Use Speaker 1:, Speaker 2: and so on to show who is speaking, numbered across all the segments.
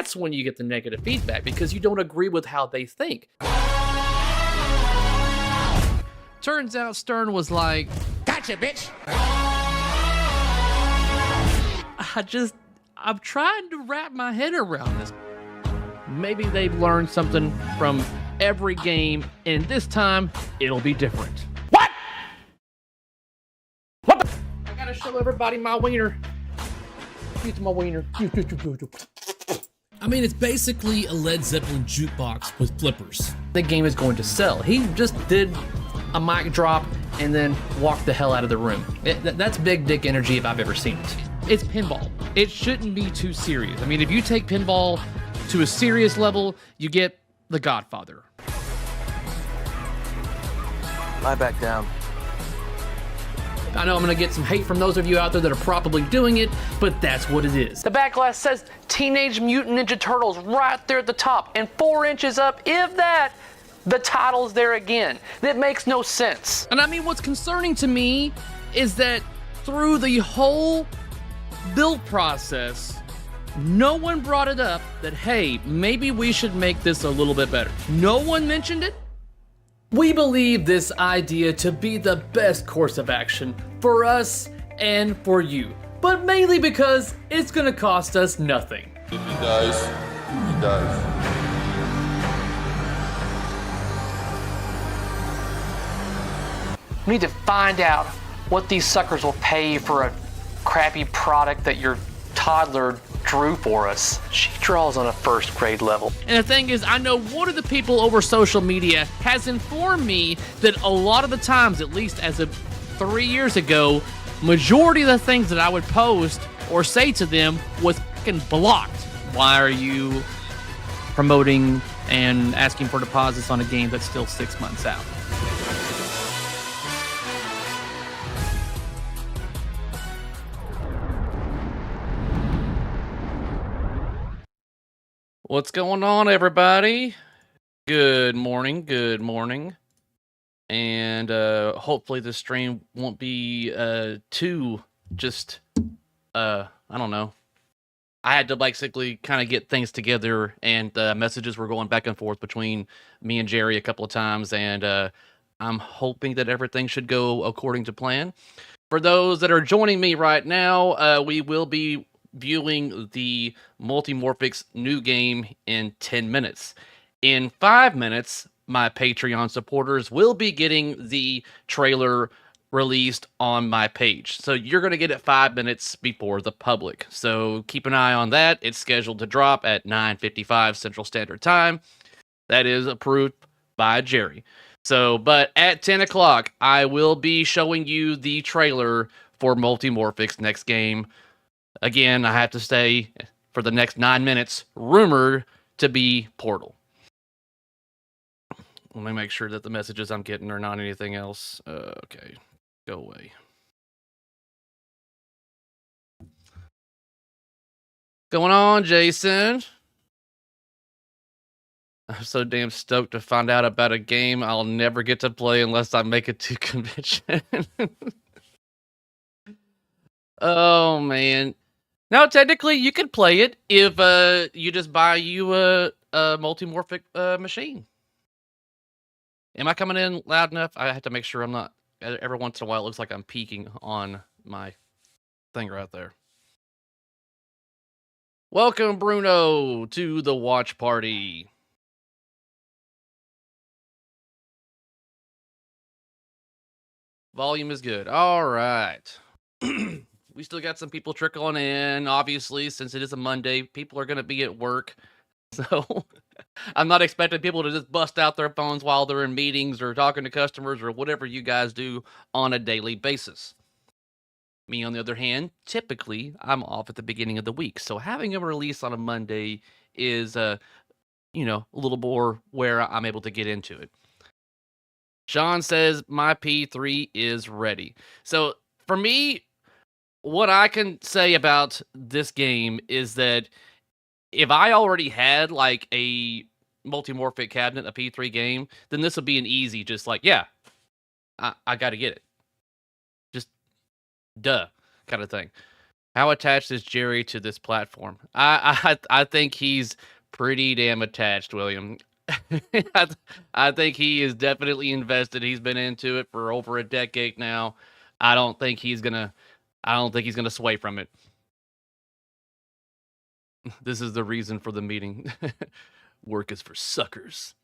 Speaker 1: that's when you get the negative feedback because you don't agree with how they think. Turns out Stern was like, "Gotcha, bitch." I'm trying to wrap my head around this. Maybe they've learned something from every game, and this time it'll be different. What? What the? I gotta show everybody my wiener. Use my wiener.
Speaker 2: I mean, it's basically a Led Zeppelin jukebox with flippers.
Speaker 1: The game is going to sell. He just did a mic drop and then walked the hell out of the room. That's big dick energy if I've ever seen it. It's pinball. It shouldn't be too serious. I mean, if you take pinball to a serious level, you get The Godfather.
Speaker 3: Lie back down.
Speaker 1: I know I'm gonna get some hate from those of you out there that are probably doing it, but that's what it is. The back glass says Teenage Mutant Ninja Turtles right there at the top, and 4 inches up, if that, the title's there again. That makes no sense. And I mean, what's concerning to me is that through the whole build process, no one brought it up that, hey, maybe we should make this a little bit better. No one mentioned it. We believe this idea to be the best course of action for us and for you, but mainly because it's gonna cost us nothing.
Speaker 4: If he dies, he dies.
Speaker 1: We need to find out what these suckers will pay for a crappy product that your toddler drew for us. She draws on a first grade level. And the thing is, I know one of the people over social media has informed me that a lot of the times, at least as of 3 years ago, majority of the things that I would post or say to them was fucking blocked. Why are you promoting and asking for deposits on a game that's still 6 months out? What's going on, everybody? Good morning, and hopefully this stream won't be too just I don't know. I had to basically kind of get things together, and messages were going back and forth between me and Jerry a couple of times, and I'm hoping that everything should go according to plan. For those that are joining me right now, we will be viewing the Multimorphic's new game in 10 minutes. In 5 minutes, my Patreon supporters will be getting the trailer released on my page. So you're going to get it 5 minutes before the public. So keep an eye on that. It's scheduled to drop at 9:55 Central Standard Time. That is approved by Jerry. So, but at 10 o'clock, I will be showing you the trailer for Multimorphic's next game. Again, I have to stay for the next 9 minutes, rumored to be Portal. Let me make sure that the messages I'm getting are not anything else. Okay, go away. Going on, Jason? I'm so damn stoked to find out about a game I'll never get to play unless I make it to convention. Oh, man. No, technically, you could play it if you just buy you a Multimorphic machine. Am I coming in loud enough? I have to make sure I'm not. Every once in a while, it looks like I'm peeking on my thing right there. Welcome, Bruno, to the watch party. Volume is good. All right. We still got some people trickling in. Obviously, since it is a Monday, people are going to be at work. So I'm not expecting people to just bust out their phones while they're in meetings or talking to customers or whatever you guys do on a daily basis. Me, on the other hand, typically I'm off at the beginning of the week. So having a release on a Monday is, a little more where I'm able to get into it. Sean says my P3 is ready. So for me, what I can say about this game is that if I already had like a Multimorphic cabinet, a P3 game, then this would be an easy, just like, yeah, I got to get it. Just duh kind of thing. How attached is Jerry to this platform? I think he's pretty damn attached, William. I, I think he is definitely invested. He's been into it for over a decade now. I don't think he's gonna. I don't think he's gonna sway from it. This is the reason for the meeting. Work is for suckers.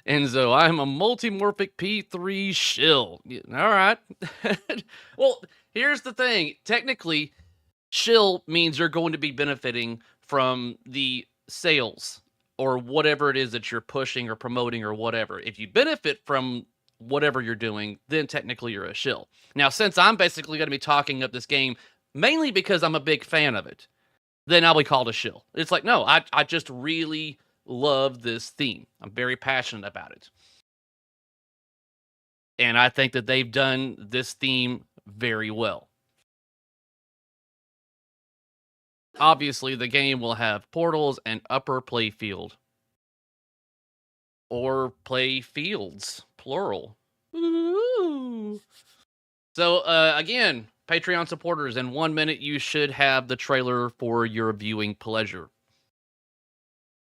Speaker 1: Enzo, I'm a multimorphic P3 shill. All right. Well, here's the thing. Technically, shill means you're going to be benefiting from the sales or whatever it is that you're pushing or promoting or whatever. If you benefit from whatever you're doing, then technically you're a shill. Now, since I'm basically going to be talking up this game mainly because I'm a big fan of it, then I'll be called a shill. It's like, no, I just really love this theme. I'm very passionate about it. And I think that they've done this theme very well. Obviously, the game will have portals and upper play field. Or play fields, plural. Ooh. So, again, Patreon supporters, in 1 minute, you should have the trailer for your viewing pleasure.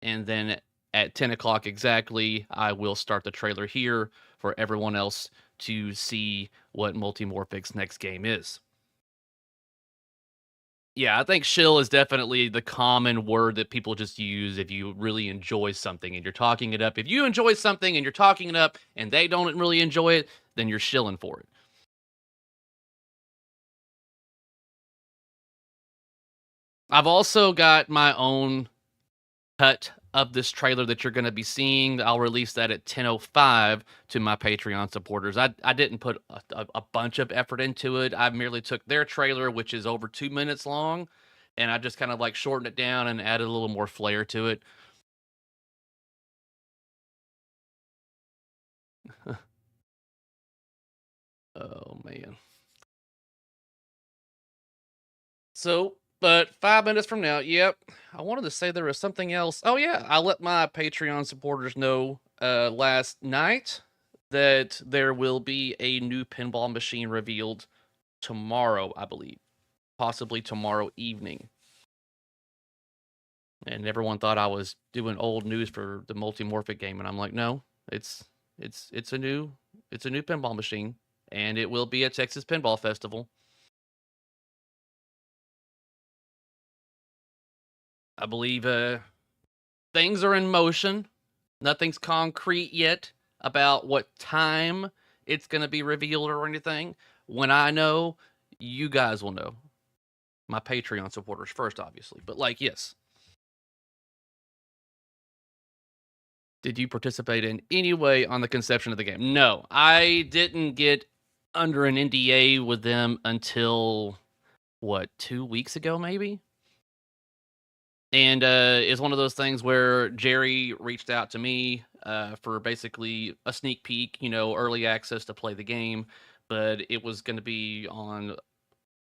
Speaker 1: And then at 10 o'clock exactly, I will start the trailer here for everyone else to see what Multimorphic's next game is. Yeah, I think shill is definitely the common word that people just use if you really enjoy something and you're talking it up. If you enjoy something and you're talking it up and they don't really enjoy it, then you're shilling for it. I've also got my own cut of this trailer that you're going to be seeing. I'll release that at 10:05 to my Patreon supporters. I didn't put a bunch of effort into it. I merely took their trailer, which is over 2 minutes long, and I just kind of like shortened it down and added a little more flair to it. Oh, man. So, but 5 minutes from now, yep. I wanted to say there was something else. Oh, yeah. I let my Patreon supporters know last night that there will be a new pinball machine revealed tomorrow, I believe. Possibly tomorrow evening. And everyone thought I was doing old news for the Multimorphic game, and I'm like, no, it's a new pinball machine, and it will be at Texas Pinball Festival. I believe things are in motion. Nothing's concrete yet about what time it's going to be revealed or anything. When I know, you guys will know. My Patreon supporters first, obviously. But, like, yes. Did you participate in any way on the conception of the game? No, I didn't get under an NDA with them until, what, 2 weeks ago, maybe? And it's one of those things where Jerry reached out to me for basically a sneak peek, early access to play the game, but it was going to be on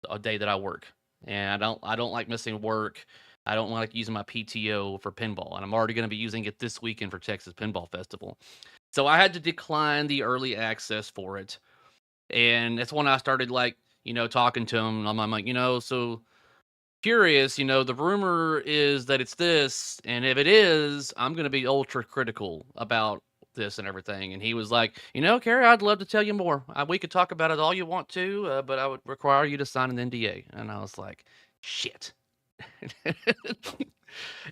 Speaker 1: a day that I work, and I don't like missing work. I don't like using my PTO for pinball, and I'm already going to be using it this weekend for Texas Pinball Festival. So I had to decline the early access for it, and that's when I started talking to him. I'm like, so curious, the rumor is that it's this, and if it is, I'm going to be ultra critical about this and everything. And he was like, Carrie, I'd love to tell you more. We could talk about it all you want to, but I would require you to sign an NDA. And I was like, shit.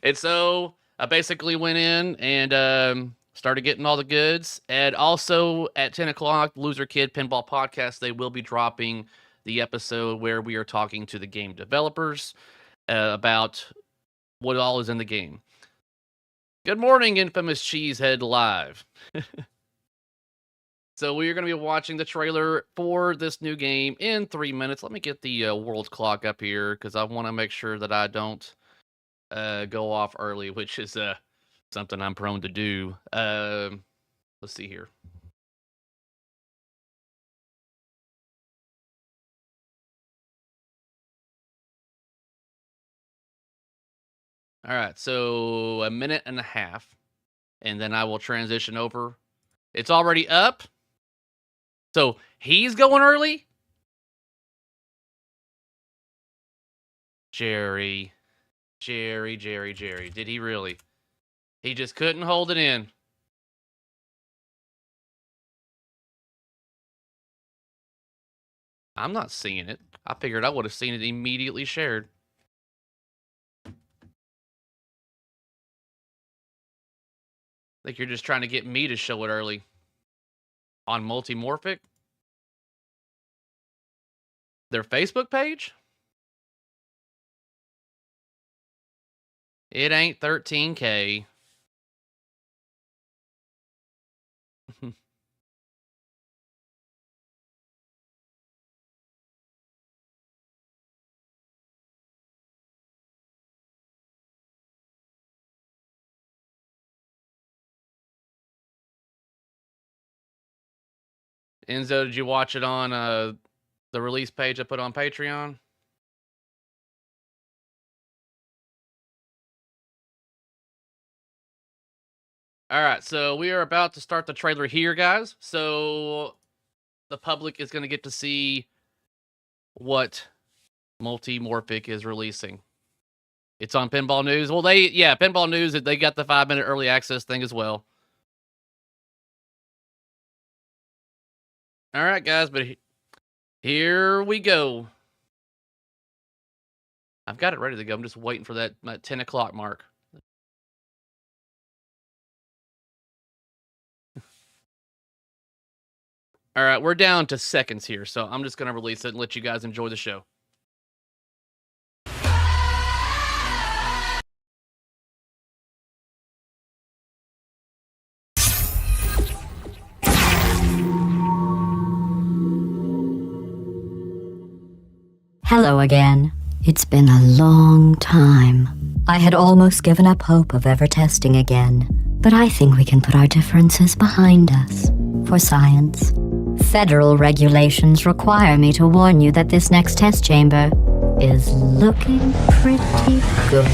Speaker 1: And so I basically went in and started getting all the goods. And also at 10 o'clock, Loser Kid Pinball Podcast, they will be dropping the episode where we are talking to the game developers about what all is in the game. Good morning, Infamous Cheesehead Live. So we are going to be watching the trailer for this new game in 3 minutes. Let me get the world clock up here because I want to make sure that I don't go off early, which is something I'm prone to do. Let's see here. All right, so 1.5 minutes, and then I will transition over. It's already up. So he's going early? Jerry. Jerry. Did he really? He just couldn't hold it in. I'm not seeing it. I figured I would have seen it immediately shared. I think you're just trying to get me to show it early. On Multimorphic? Their Facebook page? It ain't 13K. Enzo, did you watch it on the release page I put on Patreon? All right, so we are about to start the trailer here, guys. So the public is going to get to see what Multimorphic is releasing. It's on Pinball News. Well, Pinball News, they got the 5-minute early access thing as well. All right, guys, but here we go. I've got it ready to go. I'm just waiting for that 10 o'clock mark. All right, we're down to seconds here, so I'm just going to release it and let you guys enjoy the show.
Speaker 5: Hello again. It's been a long time. I had almost given up hope of ever testing again, but I think we can put our differences behind us. For science. Federal regulations require me to warn you that this next test chamber is looking pretty good.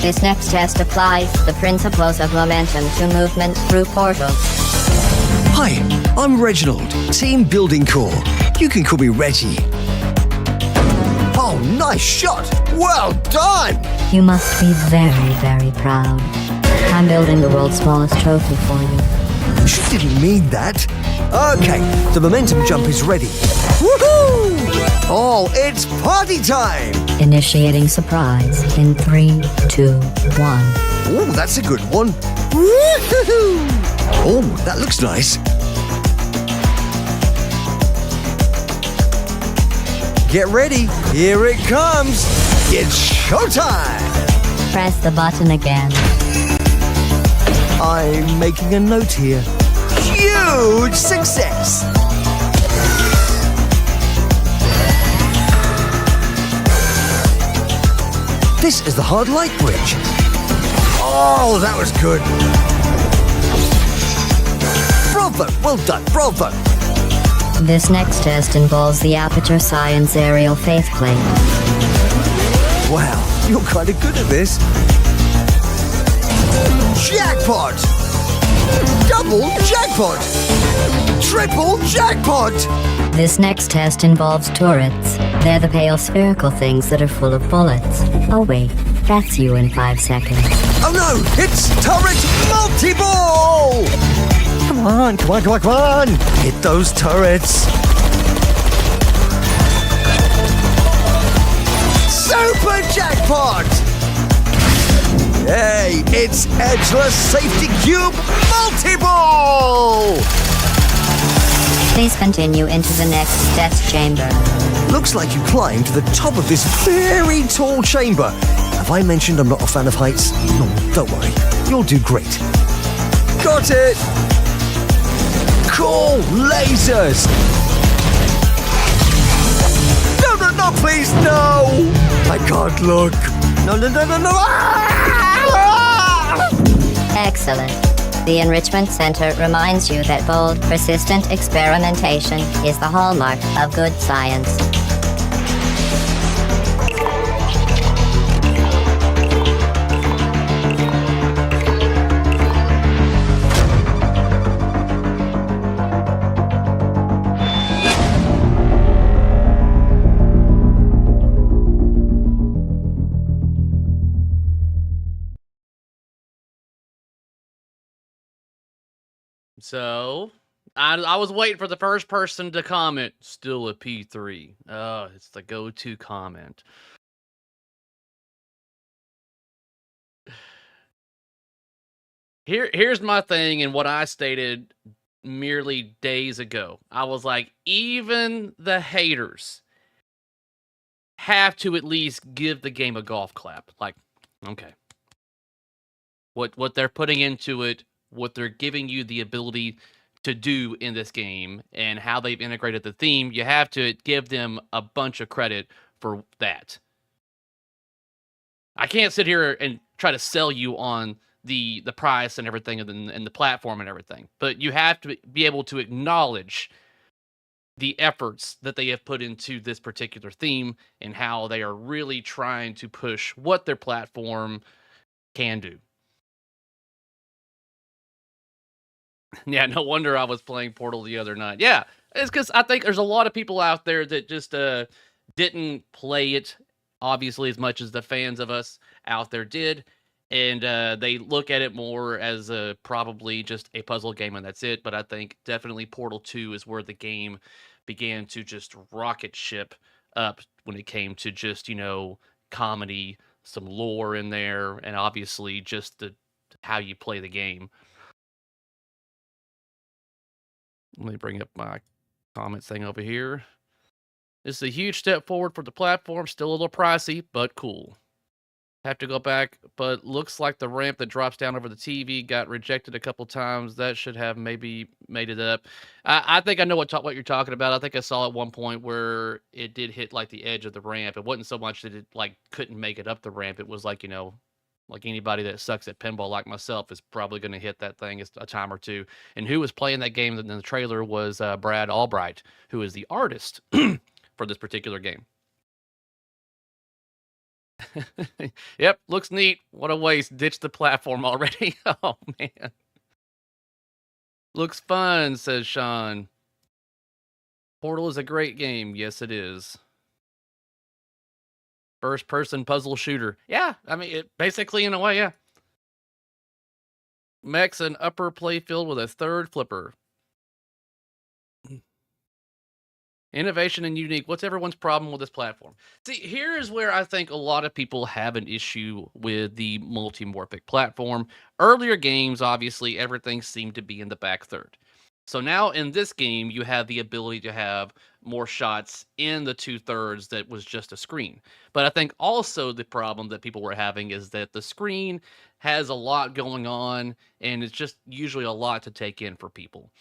Speaker 5: This next test applies the principles of momentum to movement through portals.
Speaker 6: Hi, I'm Reginald, Team Building Core. You can call me Reggie. Oh, nice shot! Well done!
Speaker 5: You must be very, very proud. I'm building the world's smallest trophy for you.
Speaker 6: She didn't mean that. Okay, the momentum jump is ready. Woohoo! Oh, it's party time!
Speaker 5: Initiating surprise in 3, 2, 1.
Speaker 6: Oh, that's a good one. Woohoo! Oh, that looks nice. Get ready, here it comes. It's showtime!
Speaker 5: Press the button again.
Speaker 6: I'm making a note here. Huge success! This is the hard light bridge. Oh, that was good. Bravo, well done, bravo.
Speaker 5: This next test involves the Aperture Science Aerial Faith Plate.
Speaker 6: Wow, you're kind of good at this. Jackpot! Double jackpot! Triple jackpot!
Speaker 5: This next test involves turrets. They're the pale spherical things that are full of bullets. Oh wait, that's you in 5 seconds.
Speaker 6: Oh no, it's turret multi-ball! Come on, come on, come on, come on! Hit those turrets! Super jackpot! Hey, it's Edgeless Safety Cube multi-ball!
Speaker 5: Please continue into the next test chamber.
Speaker 6: Looks like you climbed to the top of this very tall chamber. Have I mentioned I'm not a fan of heights? No, don't worry. You'll do great. Got it! Cool lasers! No, no, no, please, no! I can't look. No, no, no, no, no! Ah!
Speaker 5: Excellent. The Enrichment Center reminds you that bold, persistent experimentation is the hallmark of good science.
Speaker 1: So I was waiting for the first person to comment. Still a P3. Oh, it's the go-to comment. Here's my thing and what I stated merely days ago. I was like, even the haters have to at least give the game a golf clap. Like, okay. What they're putting into it, what they're giving you the ability to do in this game, and how they've integrated the theme, you have to give them a bunch of credit for that. I can't sit here and try to sell you on the price and everything and the platform and everything, but you have to be able to acknowledge the efforts that they have put into this particular theme and how they are really trying to push what their platform can do. Yeah, no wonder I was playing Portal the other night. Yeah, it's because I think there's a lot of people out there that just didn't play it, obviously, as much as the fans of us out there did. And they look at it more as probably just a puzzle game, and that's it. But I think definitely Portal 2 is where the game began to just rocket ship up when it came to just, comedy, some lore in there, and obviously just how you play the game. Let me bring up my comments thing over here. This is a huge step forward for the platform. Still a little pricey, but cool. Have to go back, but looks like the ramp that drops down over the TV got rejected a couple times. That should have maybe made it up. I think I know what you're talking about. I think I saw at one point where it did hit like the edge of the ramp. It wasn't so much that it like couldn't make it up the ramp. It was like, like anybody that sucks at pinball like myself is probably going to hit that thing a time or two. And who was playing that game in the trailer was Brad Albright, who is the artist for this particular game. Yep, looks neat. What a waste. Ditch the platform already. Oh, man. Looks fun, says Sean. Portal is a great game. Yes, it is. First-person puzzle shooter. Yeah, I mean, it basically, in a way, yeah. Mech's an upper playfield with a third flipper. Innovation and unique. What's everyone's problem with this platform? See, here's where I think a lot of people have an issue with the Multimorphic platform. Earlier games, obviously, everything seemed to be in the back third. So now in this game, you have the ability to have more shots in the 2/3 that was just a screen. But I think also the problem that people were having is that the screen has a lot going on, and it's just usually a lot to take in for people.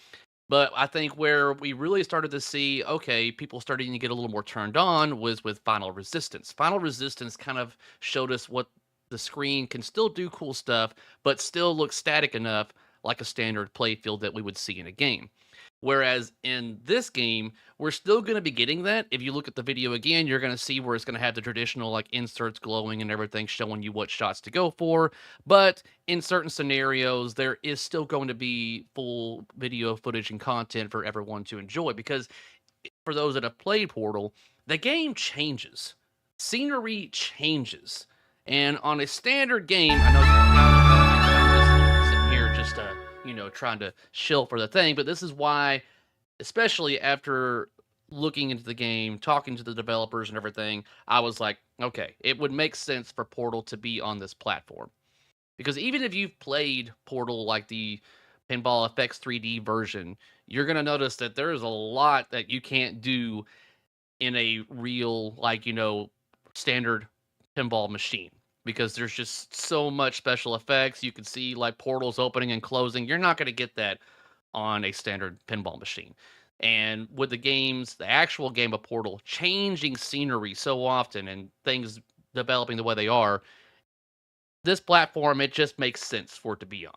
Speaker 1: But I think where we really started to see, okay, people starting to get a little more turned on was with Final Resistance. Final Resistance kind of showed us what the screen can still do cool stuff, but still look static enough like a standard playfield that we would see in a game. Whereas in this game, we're still going to be getting that. If you look at the video again, you're going to see where it's going to have the traditional like inserts glowing and everything showing you what shots to go for. But in certain scenarios, there is still going to be full video footage and content for everyone to enjoy. Because for those that have played Portal, the game changes. Scenery changes. And on a standard game, I know I'm just sitting here just trying to shill for the thing, but this is why, especially after looking into the game, talking to the developers and everything, I was like, okay, it would make sense for Portal to be on this platform. Because even if you've played Portal like the Pinball FX 3D version, you're going to notice that there is a lot that you can't do in a real, standard pinball machine. Because there's just so much special effects. You can see like portals opening and closing. You're not going to get that on a standard pinball machine. And with the actual game of Portal, changing scenery so often and things developing the way they are, this platform, it just makes sense for it to be on.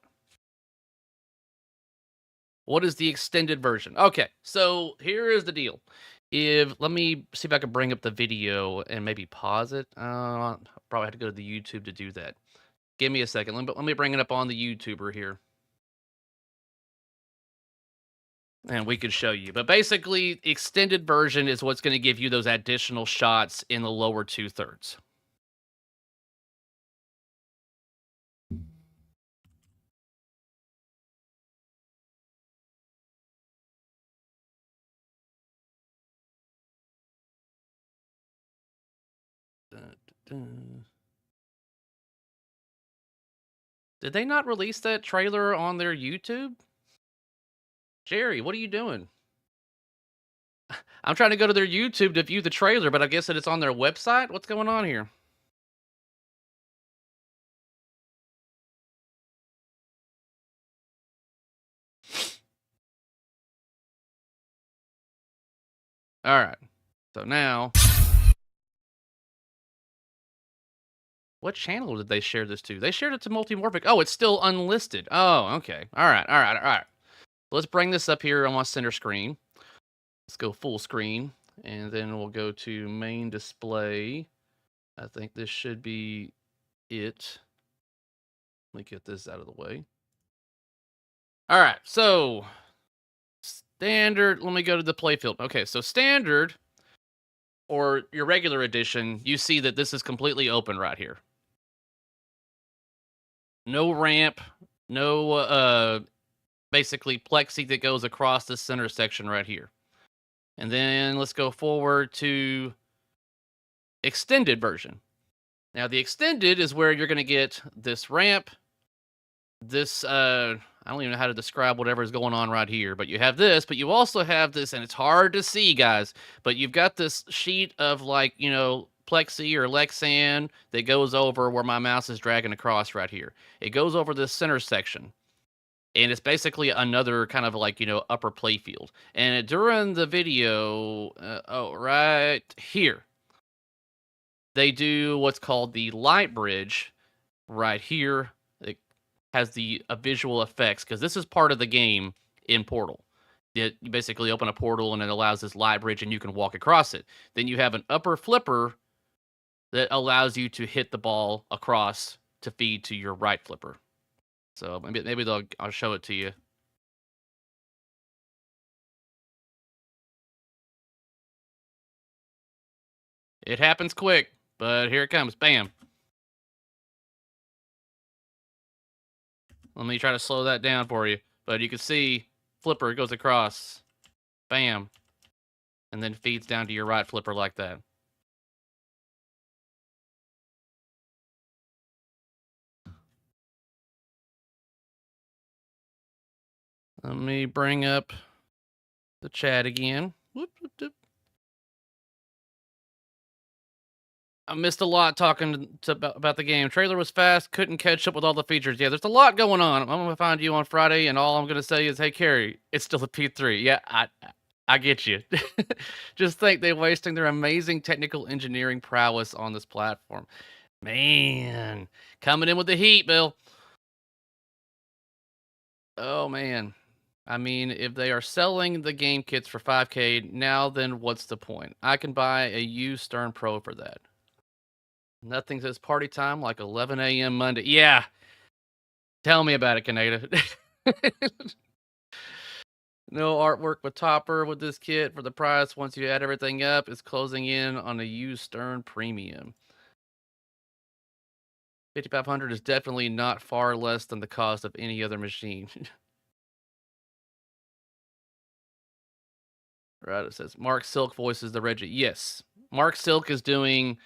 Speaker 1: What is the extended version? Okay, so here is the deal. Let me see if I can bring up the video and maybe pause it. Probably have to go to the YouTube to do that. Give me a second. Let me bring it up on the YouTuber here. And we could show you. But basically, extended version is what's going to give you those additional shots in the lower 2/3. Did they not release that trailer on their YouTube? Jerry, what are you doing? I'm trying to go to their YouTube to view the trailer, but I guess that it's on their website. What's going on here? All right. So now, what channel did they share this to? They shared it to Multimorphic. Oh, it's still unlisted. Oh, okay. All right. Let's bring this up here on my center screen. Let's go full screen, and then we'll go to main display. I think this should be it. Let me get this out of the way. All right, so standard. Let me go to the playfield. Okay, so standard or your regular edition, you see that this is completely open right here. No ramp, no basically plexi that goes across the center section right here. And then let's go forward to extended version. Now the extended is where you're going to get this ramp, this I don't even know how to describe whatever is going on right here, but you have this, but you also have this, and it's hard to see, guys, but you've got this sheet of, like, you know, plexi or Lexan that goes over where my mouse is dragging across right here. It goes over this center section, and it's basically another kind of like, you know, upper playfield. And during the video, right here, they do what's called the light bridge right here. It has the visual effects, because this is part of the game in Portal. You basically open a portal and it allows this light bridge and you can walk across it. Then you have an upper flipper that allows you to hit the ball across to feed to your right flipper. So maybe I'll show it to you. It happens quick, but here it comes. Bam. Let me try to slow that down for you. But you can see flipper goes across. Bam. And then feeds down to your right flipper like that. Let me bring up the chat again. Whoop, whoop, whoop. I missed a lot talking about the game. Trailer was fast, couldn't catch up with all the features. Yeah, there's a lot going on. I'm going to find you on Friday, and all I'm going to say is, hey, Carrie, it's still a P3. Yeah, I get you. Just think they're wasting their amazing technical engineering prowess on this platform. Man, coming in with the heat, Bill. Oh, man. I mean, if they are selling the game kits for $5K, now then what's the point? I can buy a used Stern Pro for that. Nothing says party time like 11 a.m. Monday. Yeah. Tell me about it, Kaneda. No artwork with topper with this kit for the price. Once you add everything up, it's closing in on a used Stern Premium. 5,500 is definitely not far less than the cost of any other machine. Right, it says Mark Silk voices the Reggie. Yes, Mark Silk is doing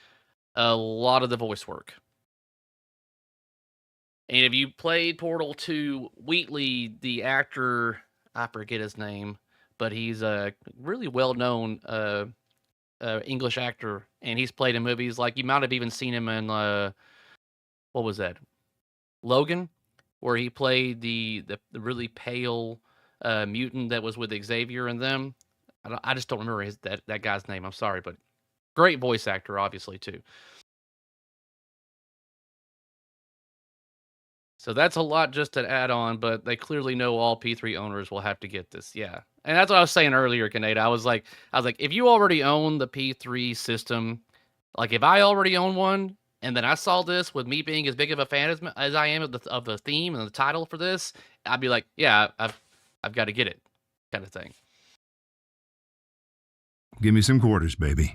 Speaker 1: a lot of the voice work. And if you played Portal 2, Wheatley, the actor, I forget his name, but he's a really well-known English actor, and he's played in movies like, you might have even seen him in what was that? Logan, where he played the really pale mutant that was with Xavier and them. I just don't remember that guy's name. I'm sorry, but great voice actor, obviously, too. So that's a lot just to add on, but they clearly know all P3 owners will have to get this. Yeah. And that's what I was saying earlier, Kaneda. I was like, if you already own the P3 system, like if I already own one, and then I saw this with me being as big of a fan as I am of the theme and the title for this, I'd be like, yeah, I've got to get it, kind of thing.
Speaker 7: Give me some quarters, baby.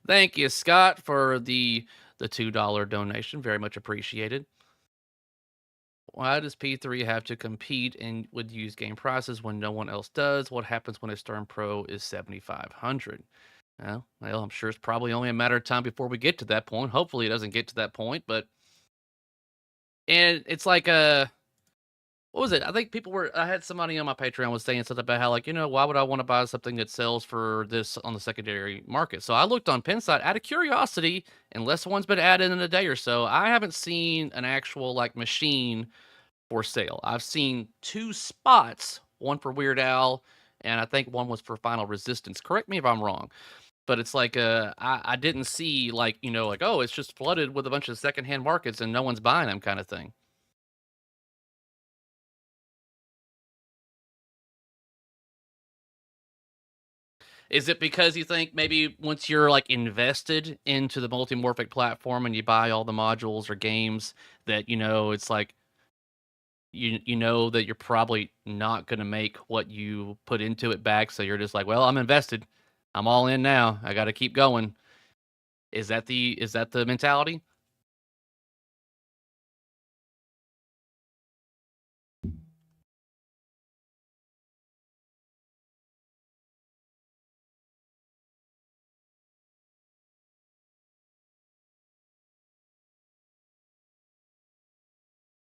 Speaker 1: Thank you, Scott, for the $2 donation. Very much appreciated. Why does P3 have to compete with used game prices when no one else does? What happens when a Stern Pro is $7,500? Well, I'm sure it's probably only a matter of time before we get to that point. Hopefully, it doesn't get to that point, but and it's like what was it? I think I had somebody on my Patreon was saying something about how, like, why would I want to buy something that sells for this on the secondary market? So I looked on Pinside out of curiosity, unless one's been added in a day or so. I haven't seen an actual like machine for sale. I've seen 2 spots, one for Weird Al, and I think one was for Final Resistance. Correct me if I'm wrong. But it's like I didn't see like, like, oh, it's just flooded with a bunch of secondhand markets and no one's buying them kind of thing. Is it because you think maybe once you're like invested into the Multimorphic platform and you buy all the modules or games that it's like you know that you're probably not going to make what you put into it back, so you're just like, well, I'm invested. I'm all in now. I got to keep going. Is that the mentality?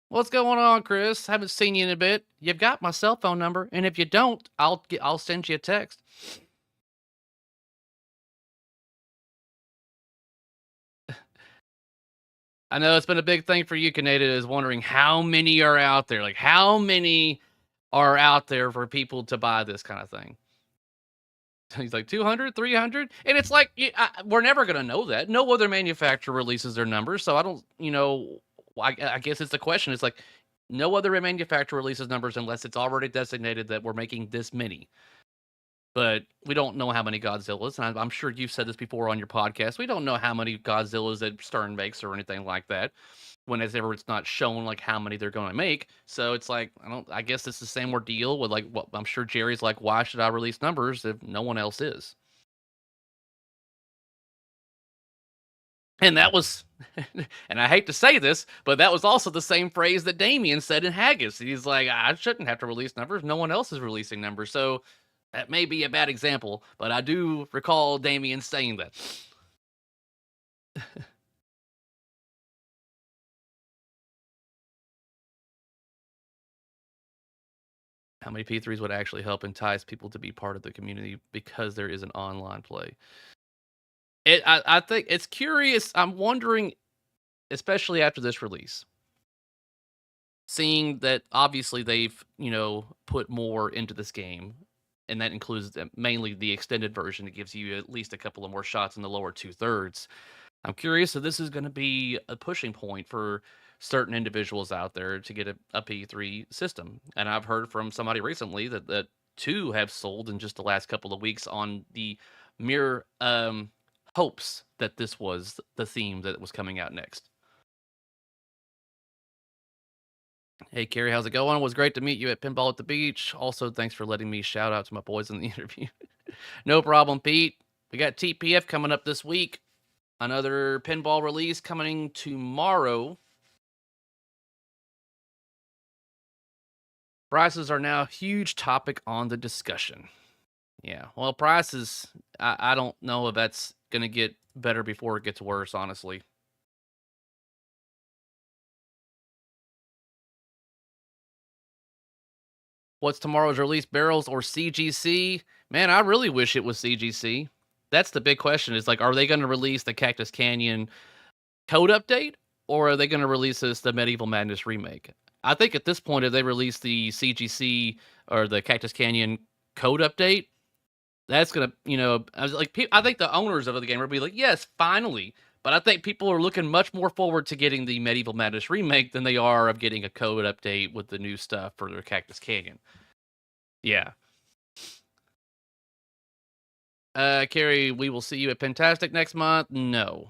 Speaker 1: What's going on, Chris? Haven't seen you in a bit. You've got my cell phone number, and if you don't, I'll send you a text. I know it's been a big thing for you, Canada, is wondering how many are out there. Like, how many are out there for people to buy this kind of thing? He's like 200, 300, and it's like we're never gonna know that. No other manufacturer releases their numbers, so I don't. I guess it's the question. It's like no other manufacturer releases numbers unless it's already designated that we're making this many. But we don't know how many Godzillas, and I'm sure you've said this before on your podcast. We don't know how many Godzillas that Stern makes or anything like that. Whenever it's not shown like how many they're going to make, so it's like I guess it's the same ordeal with like what I'm sure Jerry's like. Why should I release numbers if no one else is? And that was, and I hate to say this, but that was also the same phrase that Damien said in Haggis. He's like, I shouldn't have to release numbers. No one else is releasing numbers. So that may be a bad example, but I do recall Damien saying that. How many P3s would actually help entice people to be part of the community because there is an online play? I think it's curious. I'm wondering, especially after this release, seeing that obviously they've put more into this game, and that includes mainly the extended version that gives you at least a couple of more shots in the lower 2/3. I'm curious if this is going to be a pushing point for certain individuals out there to get a P3 system. And I've heard from somebody recently that 2 have sold in just the last couple of weeks on the mere hopes that this was the theme that was coming out next. Hey, Carrie, how's it going? It was great to meet you at Pinball at the Beach. Also, thanks for letting me shout out to my boys in the interview. No problem, Pete. We got TPF coming up this week. Another pinball release coming tomorrow. Prices are now a huge topic on the discussion. Yeah, well, prices, I don't know if that's going to get better before it gets worse, honestly. What's tomorrow's release, Barrels or CGC? Man, I really wish it was CGC. That's the big question is like, are they going to release the Cactus Canyon code update, or are they going to release the Medieval Madness remake? I think at this point, if they release the CGC or the Cactus Canyon code update, that's gonna, I think the owners of the game will be like, yes, finally. But I think people are looking much more forward to getting the Medieval Madness remake than they are of getting a code update with the new stuff for their Cactus Canyon. Yeah. Carrie, we will see you at Pentastic next month. No.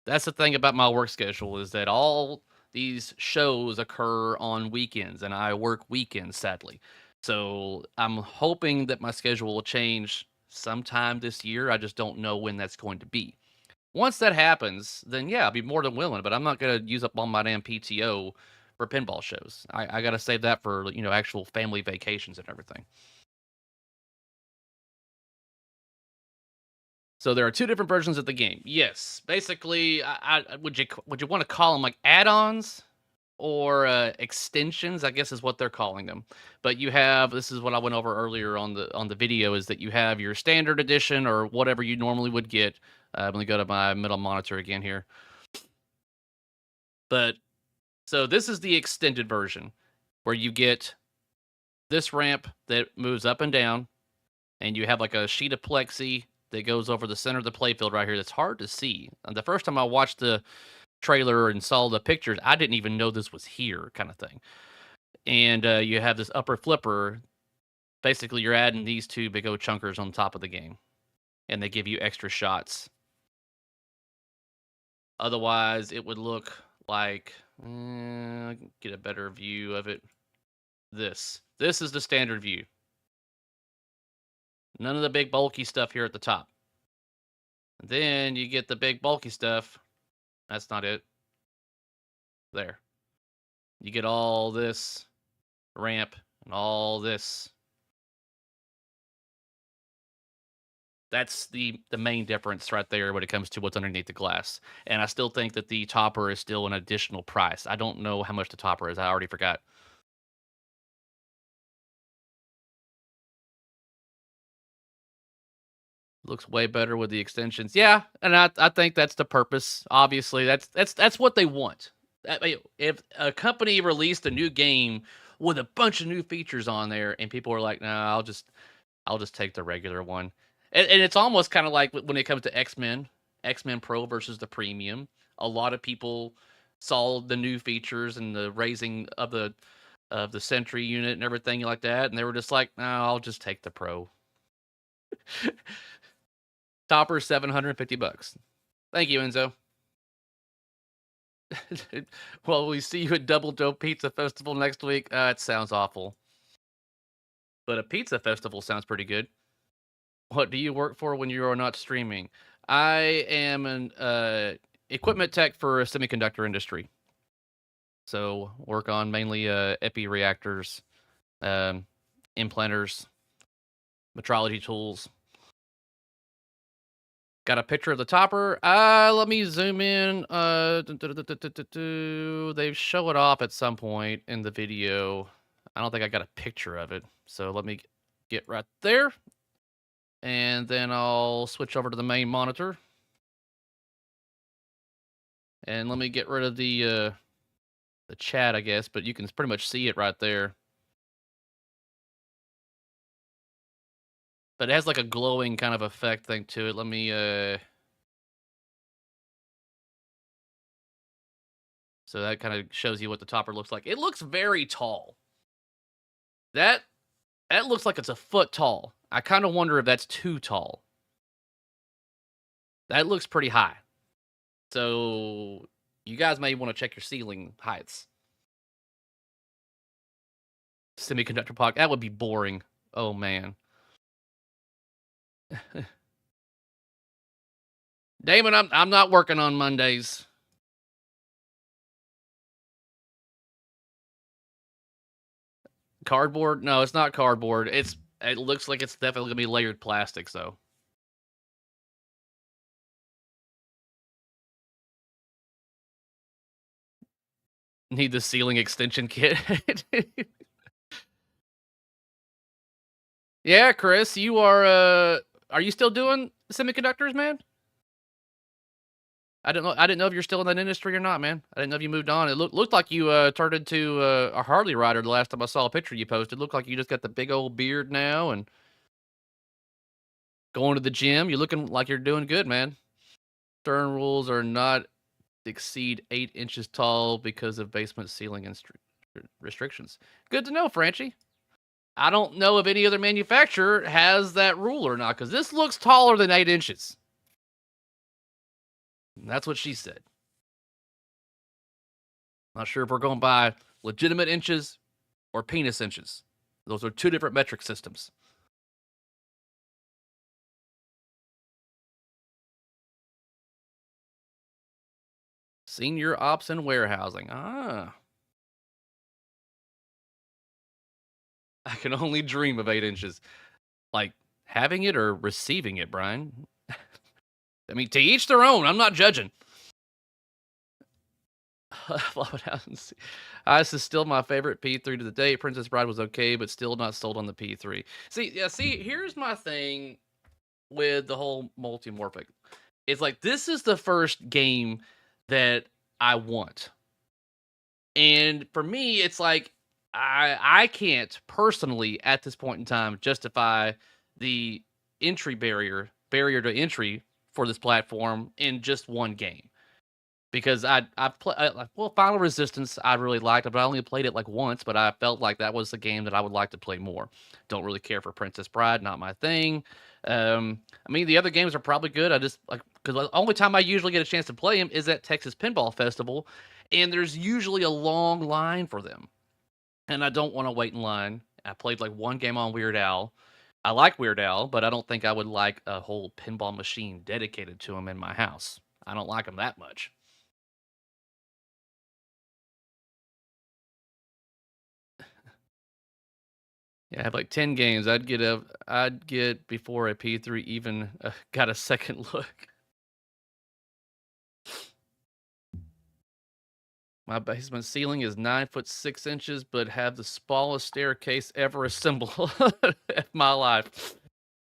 Speaker 1: That's the thing about my work schedule is that all these shows occur on weekends, and I work weekends, sadly. So I'm hoping that my schedule will change sometime this year. I just don't know when that's going to be. Once that happens, then yeah, I'll be more than willing, but I'm not going to use up all my damn PTO for pinball shows. I got to save that for, actual family vacations and everything. So there are two different versions of the game. Yes, basically, would you want to call them like add-ons or extensions? I guess is what they're calling them. But you have, this is what I went over earlier on the video, is that you have your standard edition or whatever you normally would get. Let me go to my middle monitor again here. But so this is the extended version where you get this ramp that moves up and down, and you have like a sheet of plexi that goes over the center of the playfield right here. That's hard to see. And the first time I watched the trailer and saw the pictures, I didn't even know this was here, kind of thing. And you have this upper flipper. Basically, you're adding these two big old chunkers on top of the game, and they give you extra shots. Otherwise, it would look like, get a better view of it. This is the standard view. None of the big bulky stuff here at the top. Then you get the big bulky stuff. That's not it. There. You get all this ramp and all this. That's the main difference right there when it comes to what's underneath the glass. And I still think that the topper is still an additional price. I don't know how much the topper is. I already forgot. Looks way better with the extensions. Yeah, and I think that's the purpose. Obviously, that's what they want. If a company released a new game with a bunch of new features on there, and people are like, "No, I'll just take the regular one," and it's almost kind of like when it comes to X-Men Pro versus the Premium. A lot of people saw the new features and the raising of the Sentry unit and everything like that, and they were just like, "No, I'll just take the Pro." Topper $750. Thank you, Enzo. Well, we see you at Double Dope Pizza Festival next week. It sounds awful. But a pizza festival sounds pretty good. What do you work for when you are not streaming? I am an equipment tech for a semiconductor industry. So work on mainly epi reactors, implanters, metrology tools. Got a picture of the topper. Let me zoom in. They show it off at some point in the video. I don't think I got a picture of it. So let me get right there. And then I'll switch over to the main monitor. And let me get rid of the chat, I guess, but you can pretty much see it right there. But it has like a glowing kind of effect thing to it. Let me so that kind of shows you what the topper looks like. It looks very tall. That looks like it's a foot tall. I kind of wonder if that's too tall. That looks pretty high. So you guys may want to check your ceiling heights. Semiconductor pod. That would be boring. Oh man. Damon, I'm not working on Mondays. Cardboard? No, it's not cardboard. It looks like it's definitely gonna be layered plastic, so. Need the ceiling extension kit. Yeah, Chris, you are you still doing semiconductors, man? I didn't know if you're still in that industry or not, man. I didn't know if you moved on. It looked like you turned into a Harley rider the last time I saw a picture you posted. It looked like you just got the big old beard now and going to the gym. You're looking like you're doing good, man. Stern rules are not exceed 8 inches tall because of basement ceiling and restrictions. Good to know, Franchi. I don't know if any other manufacturer has that rule or not, because this looks taller than 8 inches. And that's what she said. Not sure if we're going by legitimate inches or penis inches. Those are two different metric systems. Senior ops and warehousing. I can only dream of 8 inches. Like having it or receiving it, Brian. I mean, to each their own. I'm not judging. Ice is still my favorite P3 to the date. Princess Bride was okay, but still not sold on the P3. See, here's my thing with the whole Multimorphic. It's like, this is the first game that I want. And for me, it's like, I can't personally at this point in time justify the barrier to entry for this platform in just one game. Because I've played, well, Final Resistance I really liked, but I only played it like once, but I felt like that was the game that I would like to play more. Don't really care for Princess Bride, not my thing. I mean, the other games are probably good. I just, like, because the only time I usually get a chance to play them is at Texas Pinball Festival, and there's usually a long line for them. And I don't want to wait in line. I played like one game on Weird Al. I like Weird Al, but I don't think I would like a whole pinball machine dedicated to him in my house. I don't like him that much. Yeah, I have like 10 games. I'd get before a P3 even got a second look. My basement ceiling is 9'6", but have the smallest staircase ever assembled in my life.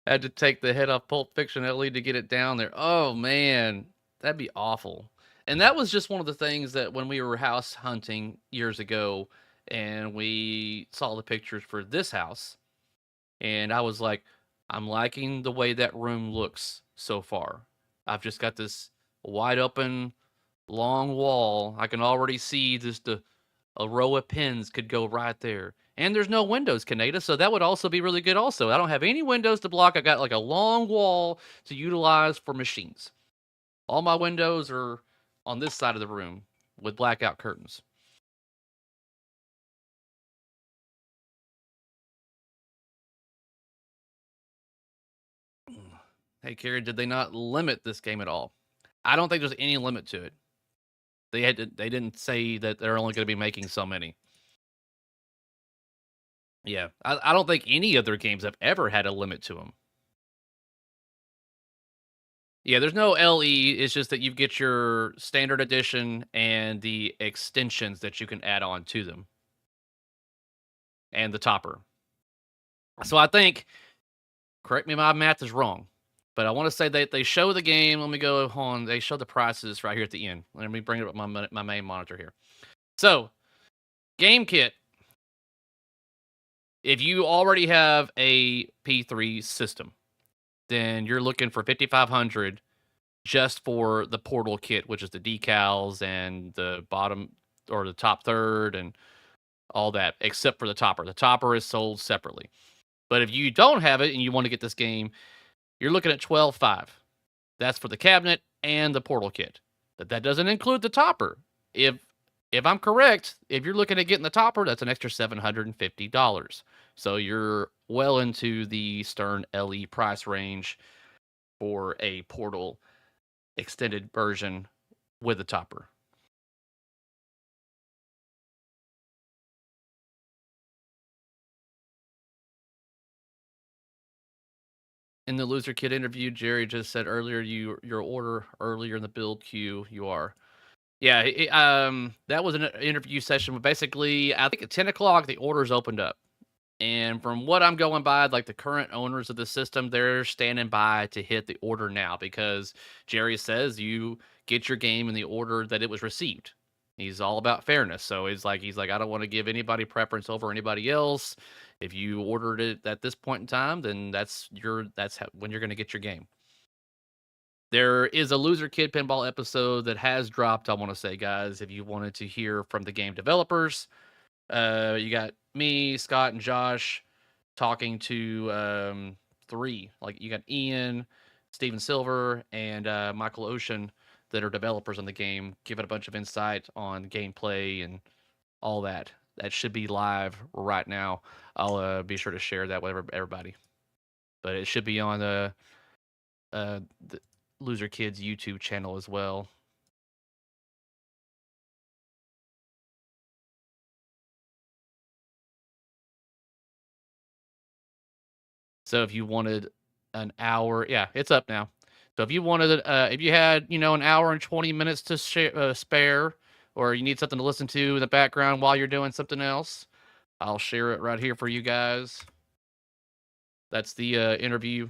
Speaker 1: Had to take the head off Pulp Fiction LE to get it down there. Oh man, that'd be awful. And that was just one of the things that when we were house hunting years ago, and we saw the pictures for this house, and I was like, I'm liking the way that room looks so far. I've just got this wide open, long wall. I can already see just a row of pins could go right there. And there's no windows, Kaneda, so that would also be really good also. I don't have any windows to block. I got like a long wall to utilize for machines. All my windows are on this side of the room with blackout curtains. Hey, Karen, did they not limit this game at all? I don't think there's any limit to it. They didn't say that they're only going to be making so many. Yeah, I don't think any other games have ever had a limit to them. Yeah, there's no LE. It's just that you get your standard edition and the extensions that you can add on to them, and the topper. So I think, correct me if my math is wrong, but I want to say that they show the game. Let me go on. They show the prices right here at the end. Let me bring it up my main monitor here. So, game kit. If you already have a P3 system, then you're looking for $5,500 just for the portal kit, which is the decals and the bottom or the top third and all that, except for the topper. The topper is sold separately. But if you don't have it and you want to get this game, you're looking at $12,500. That's for the cabinet and the portal kit. But that doesn't include the topper. If I'm correct, if you're looking at getting the topper, that's an extra $750. So you're well into the Stern LE price range for a portal extended version with a topper. In the Loser Kid interview, Jerry just said earlier your order earlier in the build queue. You are. Yeah, that was an interview session. But basically, I think at 10 o'clock, the orders opened up. And from what I'm going by, like the current owners of the system, they're standing by to hit the order now because Jerry says you get your game in the order that it was received. He's all about fairness. So he's like, I don't want to give anybody preference over anybody else. If you ordered it at this point in time, then that's when you're going to get your game. There is a Loser Kid Pinball episode that has dropped, I want to say, guys, if you wanted to hear from the game developers. You got me, Scott, and Josh talking to three. Like, you got Ian, Steven Silver, and Michael Ocean that are developers on the game, giving a bunch of insight on gameplay and all that. That should be live right now. I'll be sure to share that with everybody. But it should be on the Loser Kids YouTube channel as well. So if you wanted an hour, yeah, it's up now. So if you wanted, if you had, an hour and 20 minutes to spare, or you need something to listen to in the background while you're doing something else, I'll share it right here for you guys. That's the interview.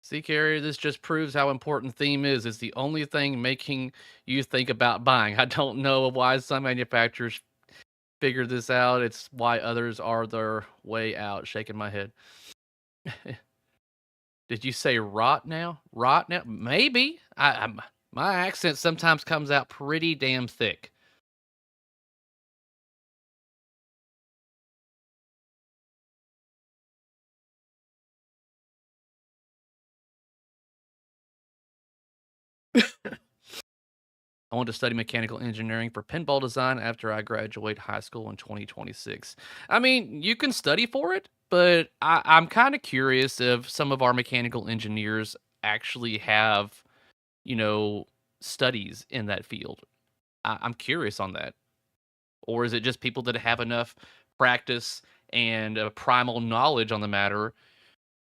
Speaker 1: See, Carrie, this just proves how important theme is. It's the only thing making you think about buying. I don't know why some manufacturers figured this out. It's why others are their way out. Shaking my head. Did you say rot now? Rot now? Maybe. My accent sometimes comes out pretty damn thick. I want to study mechanical engineering for pinball design after I graduate high school in 2026. I mean, you can study for it, but I'm kind of curious if some of our mechanical engineers actually have, studies in that field. I'm curious on that. Or is it just people that have enough practice and primal knowledge on the matter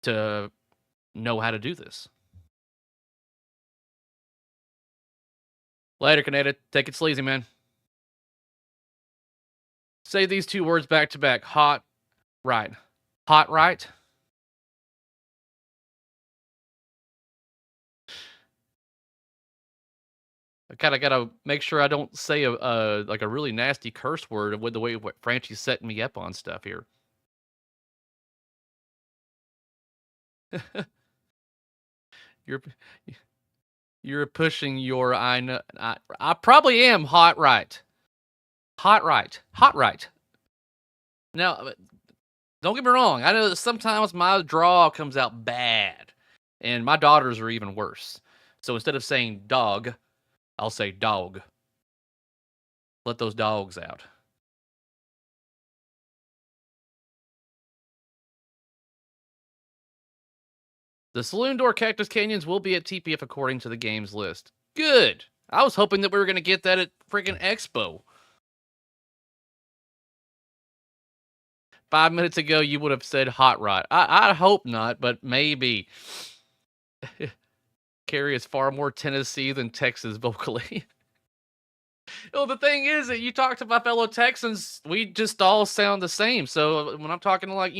Speaker 1: to know how to do this? Later, Canada. Take it sleazy, man. Say these two words back to back. Hot, right. Hot, right? I kind of got to make sure I don't say a really nasty curse word with the way Francie's setting me up on stuff here. You're pushing your I probably am hot right. Hot right. Hot right. Now, don't get me wrong. I know that sometimes my draw comes out bad, and my daughters are even worse. So instead of saying dog, I'll say dog. Let those dogs out. The Saloon Door Cactus Canyons will be at TPF according to the game's list. Good. I was hoping that we were going to get that at freaking Expo. 5 minutes ago, you would have said hot rod. I hope not, but maybe. Carrie is far more Tennessee than Texas vocally. Well, the thing is that you talk to my fellow Texans, we just all sound the same. So when I'm talking to, like,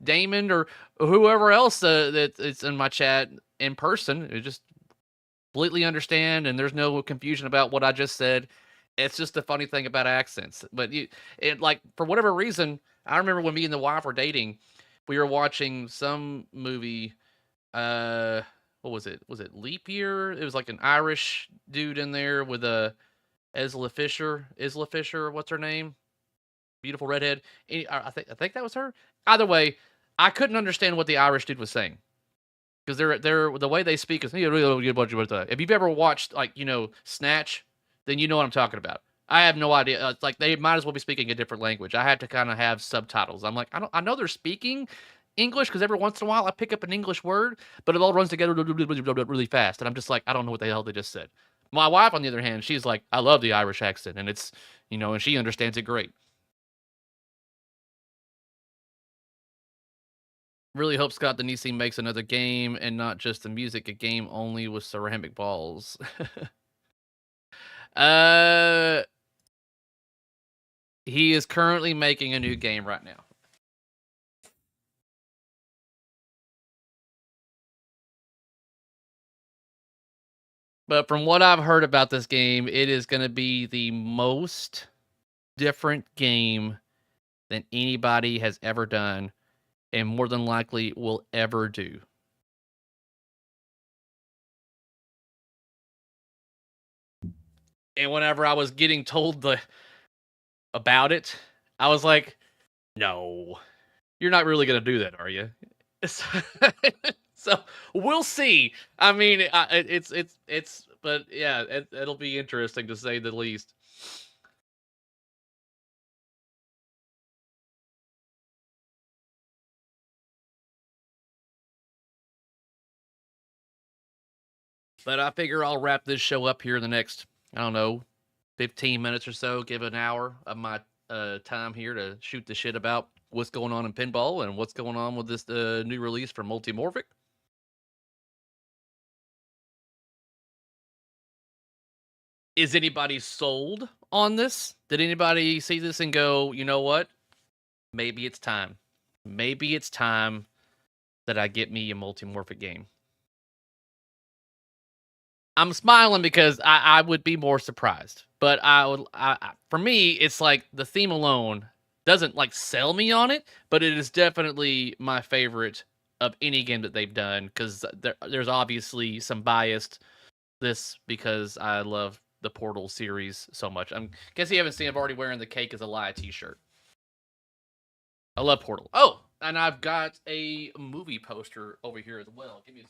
Speaker 1: Damon or whoever else that it's in my chat in person, it just completely understand, and there's no confusion about what I just said. It's just a funny thing about accents. But for whatever reason, I remember when me and the wife were dating, we were watching some movie. What was it? Was it Leap Year? It was like an Irish dude in there with a Isla Fisher, what's her name? Beautiful redhead. I think that was her. Either way, I couldn't understand what the Irish dude was saying, because they're the way they speak is. If you've ever watched Snatch, then you know what I'm talking about. I have no idea. It's like they might as well be speaking a different language. I had to kind of have subtitles. I'm like, I know they're speaking English, because every once in a while I pick up an English word, but it all runs together really fast, and I'm just like, I don't know what the hell they just said. My wife, on the other hand, she's like, I love the Irish accent, and it's, and she understands it great. Really hope Scott Denisi makes another game and not just the music, a game only with ceramic balls. He is currently making a new game right now. But from what I've heard about this game, it is going to be the most different game than anybody has ever done, and more than likely will ever do. And whenever I was getting told about it, I was like, no, you're not really going to do that, are you? So we'll see. I mean, but yeah, it'll be interesting to say the least. But I figure I'll wrap this show up here in the next, 15 minutes or so. Give an hour of my time here to shoot the shit about what's going on in pinball and what's going on with this new release from Multimorphic. Is anybody sold on this? Did anybody see this and go, you know what? Maybe it's time. Maybe it's time that I get me a Multimorphic game. I'm smiling because I would be more surprised. But for me, it's like the theme alone doesn't like sell me on it, but it is definitely my favorite of any game that they've done, because there's obviously some biased this because I love the Portal series so much. Guess you haven't seen, I'm already wearing the Cake is a Lie t-shirt. I love Portal. Oh, and I've got a movie poster over here as well. Give me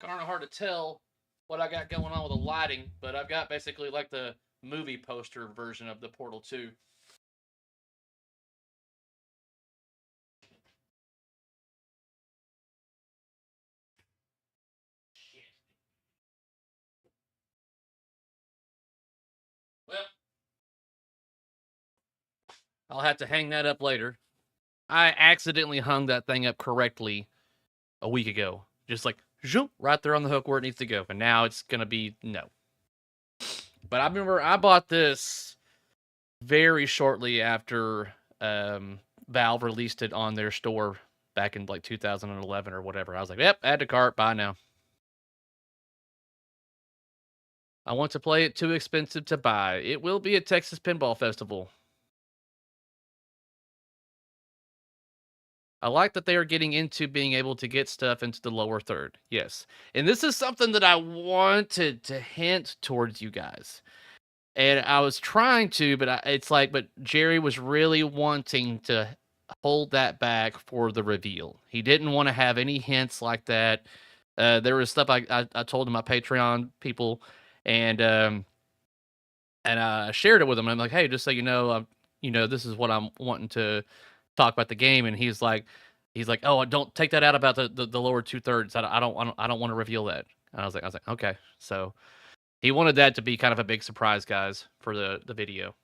Speaker 1: kind of hard to tell what I got going on with the lighting, but I've got basically like the movie poster version of the Portal 2. Well, I'll have to hang that up later. I accidentally hung that thing up correctly a week ago. Just like, zoom, right there on the hook where it needs to go. And now it's going to be no. But I remember I bought this very shortly after Valve released it on their store back in like 2011 or whatever. I was like, yep, add to cart, buy now. I want to play it, too expensive to buy. It will be at Texas Pinball Festival. I like that they are getting into being able to get stuff into the lower third. Yes. And this is something that I wanted to hint towards you guys. And I was trying to, but but Jerry was really wanting to hold that back for the reveal. He didn't want to have any hints like that. There was stuff I told my Patreon people, and I shared it with him. I'm like, hey, just so you know, this is what I'm wanting to talk about the game. And he's like, oh, don't take that out about the lower 2/3. I don't want to reveal that. And I was like, okay. So he wanted that to be kind of a big surprise, guys, for the video.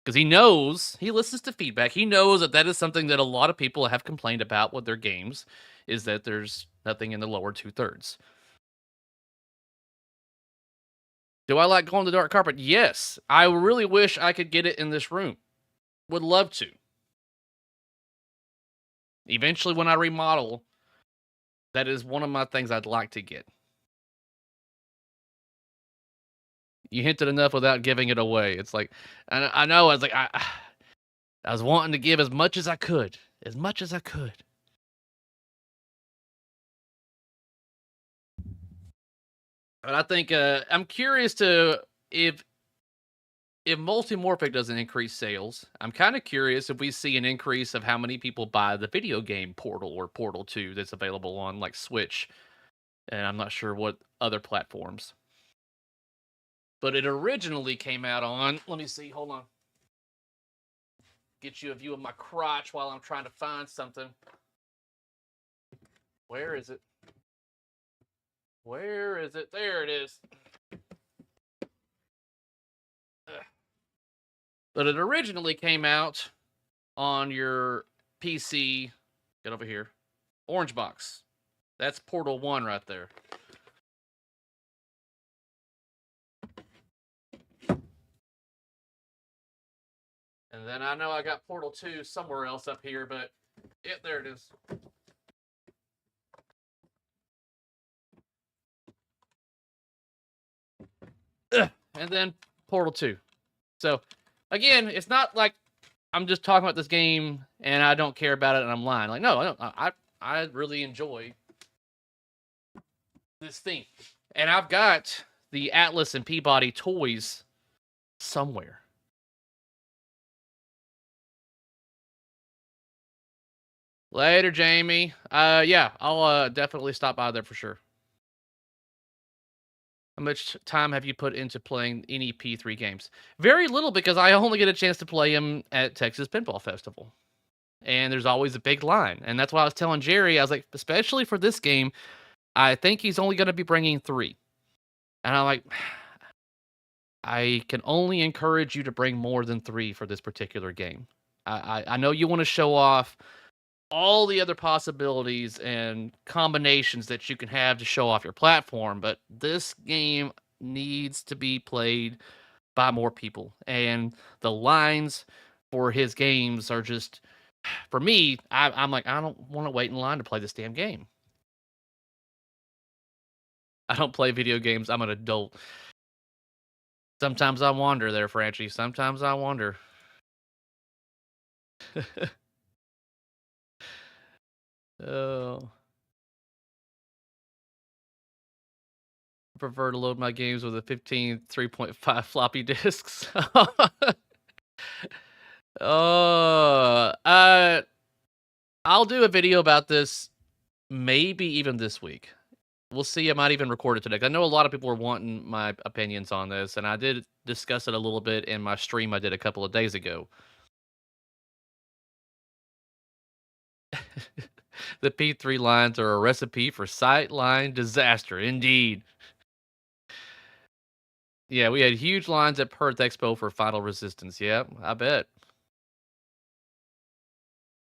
Speaker 1: Because he listens to feedback. He knows that is something that a lot of people have complained about with their games, is that there's nothing in the lower 2/3. Do I like going to the dark carpet? Yes. I really wish I could get it in this room. Would love to. Eventually, when I remodel, that is one of my things I'd like to get. You hinted enough without giving it away. It's like, I know, I was like, I was wanting to give as much as I could. As much as I could. But I think, I'm curious to, if Multimorphic doesn't increase sales, I'm kind of curious if we see an increase of how many people buy the video game Portal or Portal 2 that's available on like Switch, and I'm not sure what other platforms. But it originally came out on, let me see, hold on. Get you a view of my crotch while I'm trying to find something. Where is it? Where is it? There it is. But it originally came out on your PC. Get over here. Orange box. That's Portal 1 right there. And then I know I got Portal 2 somewhere else up here, but yeah, there it is. And then Portal 2. So, again, it's not like I'm just talking about this game and I don't care about it and I'm lying. Like, no, I really enjoy this theme. And I've got the Atlas and Peabody toys somewhere. Later, Jamie. Yeah, I'll definitely stop by there for sure. How much time have you put into playing any P3 games? Very little, because I only get a chance to play them at Texas Pinball Festival. And there's always a big line. And that's why I was telling Jerry, I was like, especially for this game, I think he's only going to be bringing 3. And I'm like, I can only encourage you to bring more than 3 for this particular game. I know you want to show off all the other possibilities and combinations that you can have to show off your platform, but this game needs to be played by more people. And the lines for his games are just, for me, I'm like, I don't want to wait in line to play this damn game. I don't play video games. I'm an adult. Sometimes I wander there, Franchi. Sometimes I wander. Oh. I prefer to load my games with a 15 3.5 floppy disks. Oh, I'll do a video about this maybe even this week. We'll see. I might even record it today. I know a lot of people were wanting my opinions on this, and I did discuss it a little bit in my stream I did a couple of days ago. The P3 lines are a recipe for sight-line disaster, indeed. Yeah, we had huge lines at Perth Expo for Final Resistance. Yeah, I bet.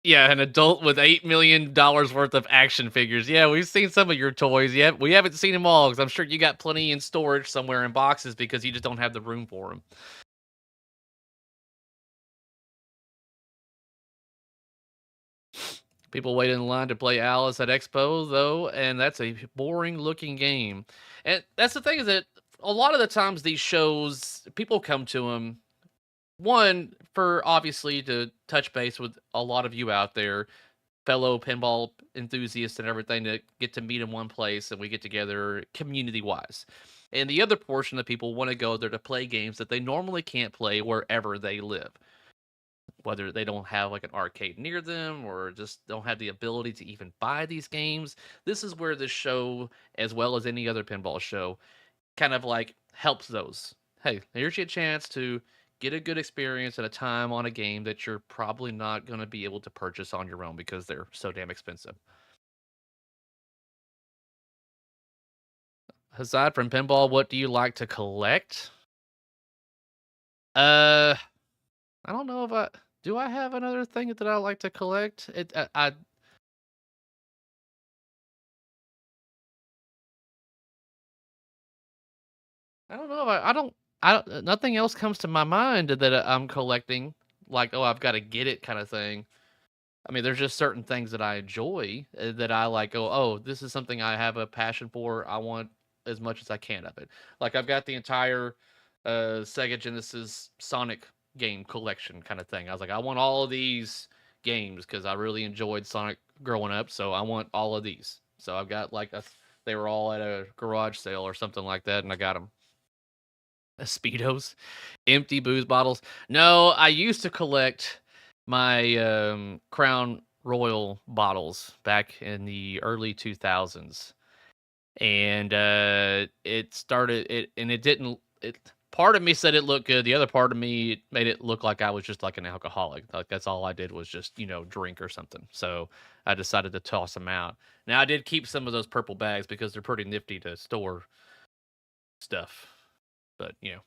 Speaker 1: Yeah, an adult with $8 million worth of action figures. Yeah, we've seen some of your toys. Yeah, we haven't seen them all because I'm sure you got plenty in storage somewhere in boxes because you just don't have the room for them. People wait in line to play Alice at Expo, though, and that's a boring-looking game. And that's the thing is that a lot of the times these shows, people come to them, one, for obviously to touch base with a lot of you out there, fellow pinball enthusiasts and everything, to get to meet in one place and we get together community-wise. And the other portion of people want to go there to play games that they normally can't play wherever they live. Whether they don't have like an arcade near them or just don't have the ability to even buy these games. This is where this show, as well as any other pinball show, kind of like helps those. Hey, here's your chance to get a good experience and a time on a game that you're probably not going to be able to purchase on your own because they're so damn expensive. Aside from pinball, what do you like to collect? I don't know if do I have another thing that I like to collect? I don't know if I don't nothing else comes to my mind that I'm collecting, like, oh, I've got to get it kind of thing. I mean, there's just certain things that I enjoy that I like. Oh, this is something I have a passion for. I want as much as I can of it. Like I've got the entire Sega Genesis Sonic game collection kind of thing. I was like, I want all of these games because I really enjoyed Sonic growing up, so I want all of these. So I've got like they were all at a garage sale or something like that, and I got them. Speedos, empty booze bottles. No, I used to collect my Crown Royal bottles back in the early 2000s, and it started it, and it didn't. It part of me said it looked good. The other part of me made it look like I was just like an alcoholic. Like that's all I did was just drink or something. So I decided to toss them out. Now I did keep some of those purple bags because they're pretty nifty to store stuff. But yeah,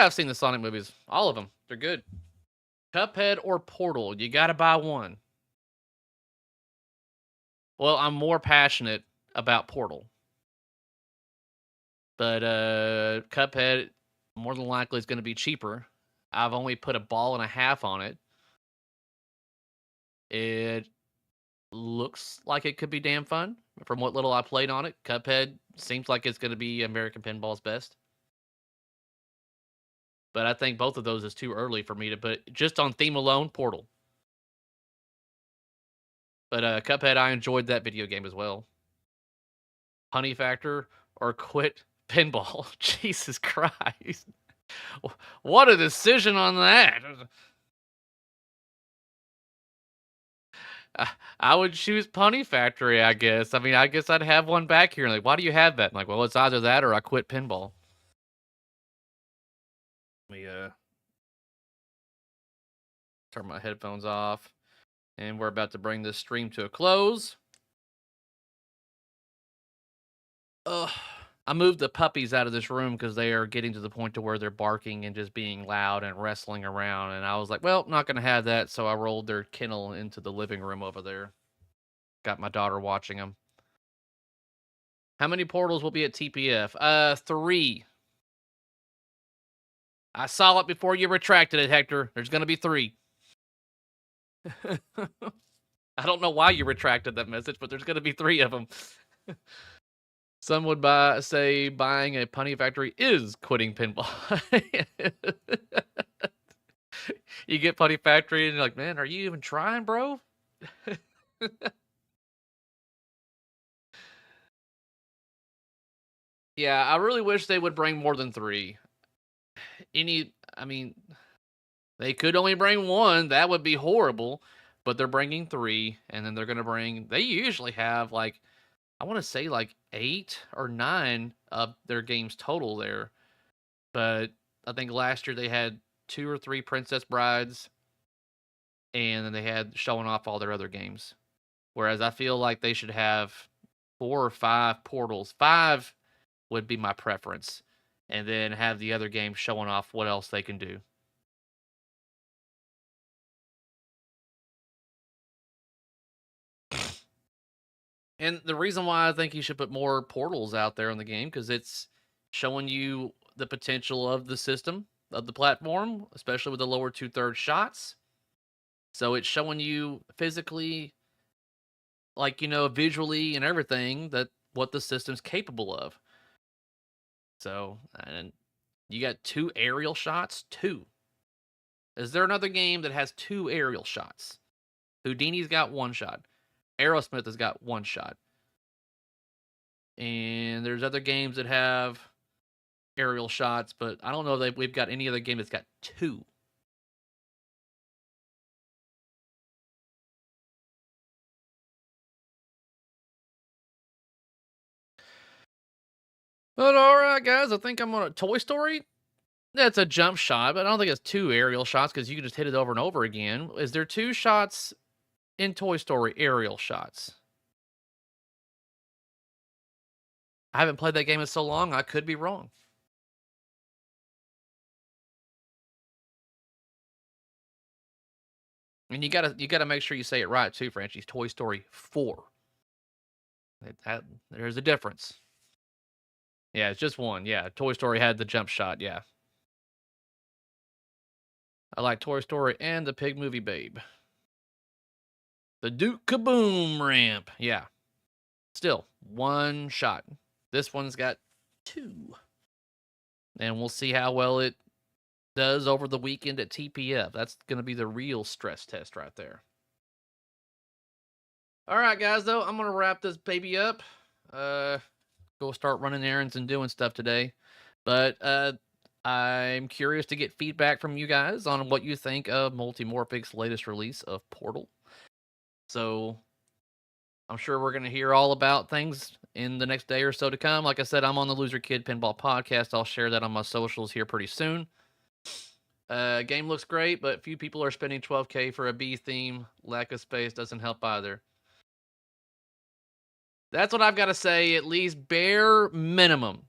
Speaker 1: I've seen the Sonic movies, all of them. They're good. Cuphead or Portal, you got to buy one. Well, I'm more passionate about Portal, but Cuphead more than likely is going to be cheaper. I've only put $1.50 on it. It looks like it could be damn fun. From what little I played on it, Cuphead seems like it's going to be American Pinball's best. But I think both of those is too early for me to put. Just on theme alone, Portal. But Cuphead, I enjoyed that video game as well. Honey Factor or quit pinball. Jesus Christ. What a decision on that. I would choose Punny Factory, I guess. I mean, I guess I'd have one back here. Like, why do you have that? I'm like, well, it's either that or I quit pinball. Let me turn my headphones off And we're about to bring this stream to a close. I moved the puppies out of this room because they are getting to the point to where they're barking and just being loud and wrestling around. And I was like, well, not going to have that. So I rolled their kennel into the living room over there. Got my daughter watching them. How many portals will be at TPF? 3. I saw it before you retracted it, Hector. There's going to be 3. I don't know why you retracted that message, but there's going to be 3 of them. Some would say buying a punny factory is quitting pinball. You get punny factory and you're like, man, are you even trying, bro? Yeah, I really wish they would bring more than 3. I mean, they could only bring 1. That would be horrible. But they're bringing 3, and then they're going to bring... They usually have, like, I want to say, like, 8 or 9 of their games total there. But I think last year they had 2 or 3 Princess Brides, and then they had showing off all their other games. Whereas I feel like they should have 4 or 5 portals. 5 would be my preference. And then have the other games showing off what else they can do. And the reason why I think you should put more portals out there in the game, because it's showing you the potential of the system, of the platform, especially with the lower 2/3 shots. So it's showing you physically, like, visually and everything, that what the system's capable of. So, and you got 2 aerial shots? 2. Is there another game that has 2 aerial shots? Houdini's got 1 shot. Aerosmith has got 1 shot. And there's other games that have aerial shots, but I don't know if we've got any other game that's got 2. But alright, guys, I think I'm on a Toy Story. That's a jump shot, but I don't think it's 2 aerial shots because you can just hit it over and over again. Is there 2 shots in Toy Story, aerial shots? I haven't played that game in so long, I could be wrong. And you gotta make sure you say it right too, Franchies. Toy Story 4. There's a difference. Yeah, it's just 1. Yeah, Toy Story had the jump shot, yeah. I like Toy Story and the Pig Movie Babe. The Duke Kaboom ramp. Yeah. Still, 1 shot. This one's got 2. And we'll see how well it does over the weekend at TPF. That's going to be the real stress test right there. All right, guys, though, I'm going to wrap this baby up. Go start running errands and doing stuff today. But I'm curious to get feedback from you guys on what you think of Multimorphic's latest release of Portal. So I'm sure we're going to hear all about things in the next day or so to come. Like I said, I'm on the Loser Kid Pinball Podcast. I'll share that on my socials here pretty soon. Game looks great, but few people are spending $12K for a B theme. Lack of space doesn't help either. That's what I've got to say, at least bare minimum.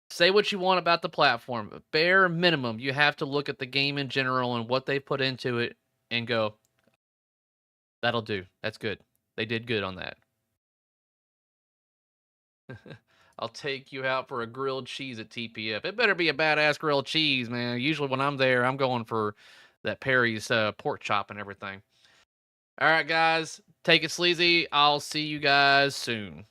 Speaker 1: Say what you want about the platform, but bare minimum, you have to look at the game in general and what they put into it and go, that'll do. That's good. They did good on that. I'll take you out for a grilled cheese at TPF. It better be a badass grilled cheese, man. Usually when I'm there, I'm going for that Perry's pork chop and everything. All right, guys. Take it sleazy. I'll see you guys soon.